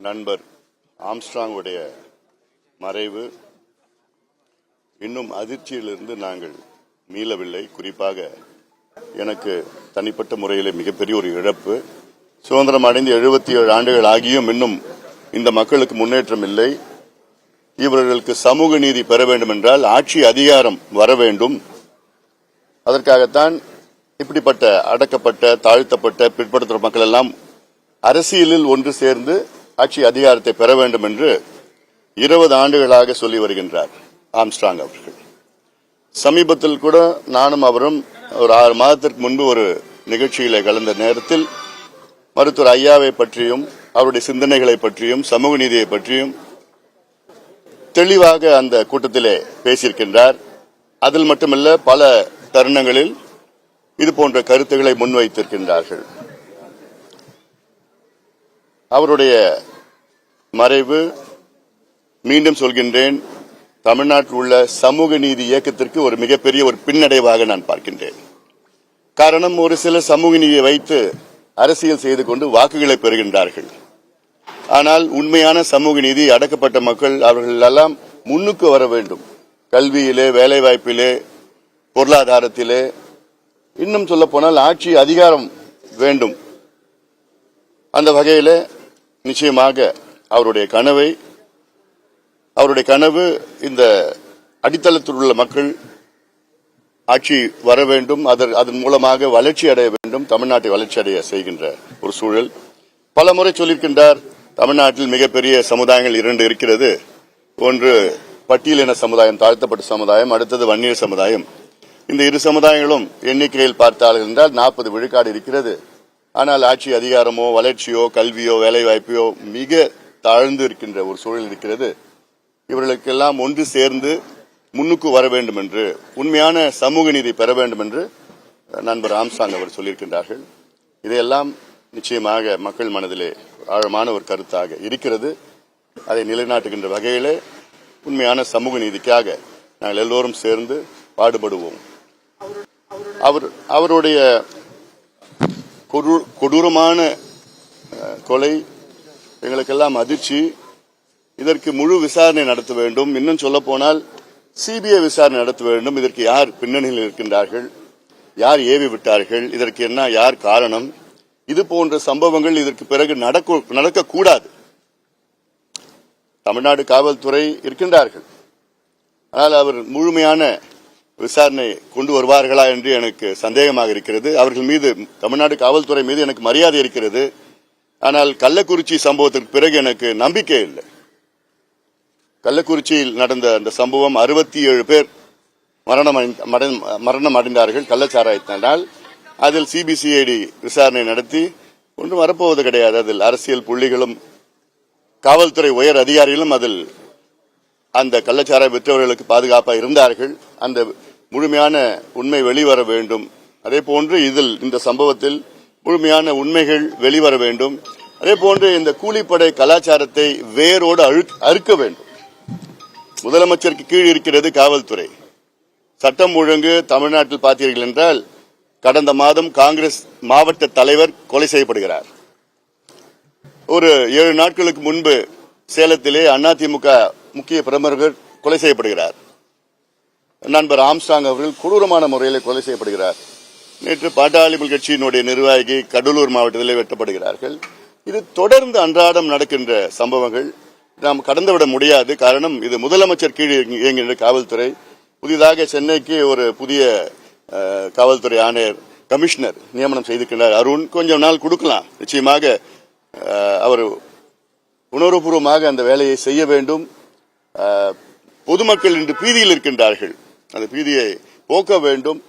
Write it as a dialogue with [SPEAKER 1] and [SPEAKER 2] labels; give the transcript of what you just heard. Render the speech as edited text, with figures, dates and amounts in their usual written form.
[SPEAKER 1] நண்பர் ஆம்ஸ்ட்ராங் உடைய மறைவு இன்னும் அதிர்ச்சியிலிருந்து நாங்கள் மீளவில்லை. குறிப்பாக எனக்கு தனிப்பட்ட முறையில் மிகப்பெரிய ஒரு இழப்பு. சுதந்திரம் அடைந்து 77 ஆண்டுகள் ஆகியும் இன்னும் இந்த மக்களுக்கு முன்னேற்றம் இல்லை. இவர்களுக்கு சமூக நீதி பெற வேண்டும் என்றால் ஆட்சி அதிகாரம் வர வேண்டும். அதற்காகத்தான் இப்படிப்பட்ட அடக்கப்பட்ட, தாழ்த்தப்பட்ட, பிற்படுத்தப்பட்ட மக்கள் எல்லாம் அரசியலில் ஒன்று சேர்ந்து ஆட்சி அதிகாரத்தை பெற வேண்டும் என்று 20 ஆண்டுகளாக சொல்லி வருகின்றார் ஆம்ஸ்ட்ராங் அவர்கள். சமீபத்தில் கூட நானும் அவரும் ஒரு 6 மாதத்திற்கு முன்பு ஒரு நிகழ்ச்சியில கலந்த நேரத்தில் மருத்துவர் ஐயாவை பற்றியும் அவருடைய சிந்தனைகளை பற்றியும் சமூக நீதியை பற்றியும் தெளிவாக அந்த கூட்டத்திலே பேசியிருக்கின்றார். அதில் மட்டுமல்ல, பல தருணங்களில் இது போன்ற கருத்துக்களை முன்வைத்திருக்கின்றார்கள். அவருடைய மறைவு, மீண்டும் சொல்கின்றேன், தமிழ்நாட்டில் உள்ள சமூக நீதி இயக்கத்திற்கு ஒரு மிகப்பெரிய ஒரு பின்னடைவாக நான் பார்க்கின்றேன். காரணம், ஒரு சில சமூக நீதியை வைத்து அரசியல் செய்து கொண்டு வாக்குகளை பெறுகின்றார்கள். ஆனால் உண்மையான சமூக நீதி, அடக்கப்பட்ட மக்கள் அவர்கள் எல்லாம் முன்னுக்கு வர வேண்டும். கல்வியிலே, வேலைவாய்ப்பிலே, பொருளாதாரத்திலே, இன்னும் சொல்ல போனால் ஆட்சி அதிகாரம் வேண்டும். அந்த வகையில் நிச்சயமாக அவருடைய கனவு இந்த அடித்தளத்தில் உள்ள மக்கள் ஆட்சி வர வேண்டும், அதன் மூலமாக வளர்ச்சி அடைய வேண்டும், தமிழ்நாட்டை வளர்ச்சி அடைய செய்கின்ற ஒரு சூழல். பல முறை சொல்லியிருக்கின்றார், தமிழ்நாட்டில் மிகப்பெரிய சமுதாயங்கள் 2 இருக்கிறது. ஒன்று பட்டியலின சமுதாயம், தாழ்த்தப்பட்ட சமுதாயம், அடுத்தது வன்னியர் சமுதாயம். இந்த 2 சமுதாயங்களும் எண்ணிக்கையில் பார்த்தார்கள் என்றால் 40 விழுக்காடு இருக்கிறது. ஆனால் ஆட்சி அதிகாரமோ, வளர்ச்சியோ, கல்வியோ, வேலைவாய்ப்பையோ மிக தாழ்ந்து இருக்கின்ற ஒரு சூழல் இருக்கிறது. இவர்களுக்கெல்லாம் ஒன்று சேர்ந்து முன்னுக்கு வர வேண்டும் என்று, உண்மையான சமூக நீதி பெற வேண்டும் என்று நண்பர் ஆம்ஸ்ட்ராங் அவர் சொல்லியிருக்கின்றார்கள். இதையெல்லாம் நிச்சயமாக மக்கள் மனதிலே ஆழமான ஒரு கருத்தாக இருக்கிறது. அதை நிலைநாட்டுகின்ற வகையிலே உண்மையான சமூக நீதிக்காக நாங்கள் எல்லோரும் சேர்ந்து பாடுபடுவோம். அவருடைய கொடூரமான கொலை எங்களுக்கெல்லாம் அதிர்ச்சி. இதற்கு முழு விசாரணை நடத்த வேண்டும். இன்னும் சொல்ல போனால் சிபிஐ விசாரணை நடத்த வேண்டும். இதற்கு யார் பின்னணியில் இருக்கின்றார்கள், யார் ஏவி விட்டார்கள், இதற்கு என்ன, யார் காரணம், இது போன்ற சம்பவங்கள் இதற்கு பிறகு நடக்கக்கூடாது. தமிழ்நாடு காவல்துறை இருக்கின்றார்கள், ஆனால் அவர் முழுமையான விசாரணை கொண்டு வருவார்களா என்று எனக்கு சந்தேகமாக இருக்கிறது. அவர்கள் மீது, தமிழ்நாடு காவல்துறை மீது எனக்கு மரியாதை இருக்கிறது. ஆனால் கள்ளக்குறிச்சி சம்பவத்திற்கு பிறகு எனக்கு நம்பிக்கை இல்லை. கள்ளக்குறிச்சியில் நடந்த அந்த சம்பவம் 67 பேர் மரணம் அடைந்தார்கள் கள்ளச்சாராயத்தினால். அதில் சிபிசிஐடி விசாரணை நடத்தி ஒன்றும் வரப்போவது கிடையாது. அதில் அரசியல் புள்ளிகளும் காவல்துறை உயர் அதிகாரிகளும் அதில் அந்த கள்ளச்சாராய விற்றவர்களுக்கு பாதுகாப்பாக இருந்தார்கள். அந்த முழுமையான உண்மை வெளிவர வேண்டும். அதே போன்று இந்த சம்பவத்தில் முழுமையான உண்மைகள் வெளிவர வேண்டும். அதே போன்று இந்த கூலிப்படை கலாச்சாரத்தை வேரோடு அறுக்க வேண்டும். முதலமைச்சருக்கு கீழ் இருக்கிறது காவல்துறை. சட்டம் ஒழுங்கு தமிழ்நாட்டில் பார்த்தீர்கள் என்றால், கடந்த மாதம் காங்கிரஸ் மாவட்ட தலைவர் கொலை செய்யப்படுகிறார். ஒரு 7 நாட்களுக்கு முன்பு சேலத்திலே அதிமுக முக்கிய பிரமுகர் கொலை செய்யப்படுகிறார். நண்பர் ஆம்ஸ்ட்ராங் அவர்கள் கொடூரமான முறையில் கொலை செய்யப்படுகிறார். நேற்று பாட்டாளி கட்சியினுடைய நிர்வாகி கடலூர் மாவட்டத்திலே வெட்டப்படுகிறார்கள். இது தொடர்ந்து அன்றாடம் நடக்கின்ற சம்பவங்கள். நாம் கடந்துவிட முடியாது. காரணம், இது முதலமைச்சர் கீழ் இயங்குகின்ற காவல்துறை. புதிதாக சென்னைக்கு ஒரு புதிய காவல்துறை ஆணையர், கமிஷனர் நியமனம் செய்திருக்கிறார் அருண். கொஞ்சம் நாள் கொடுக்கலாம். நிச்சயமாக அவர் உணர்வுபூர்வமாக அந்த வேலையை செய்ய வேண்டும். பொதுமக்கள் இன்று பீதியில் இருக்கின்றார்கள். அந்த பீதியை போக்க வேண்டும்.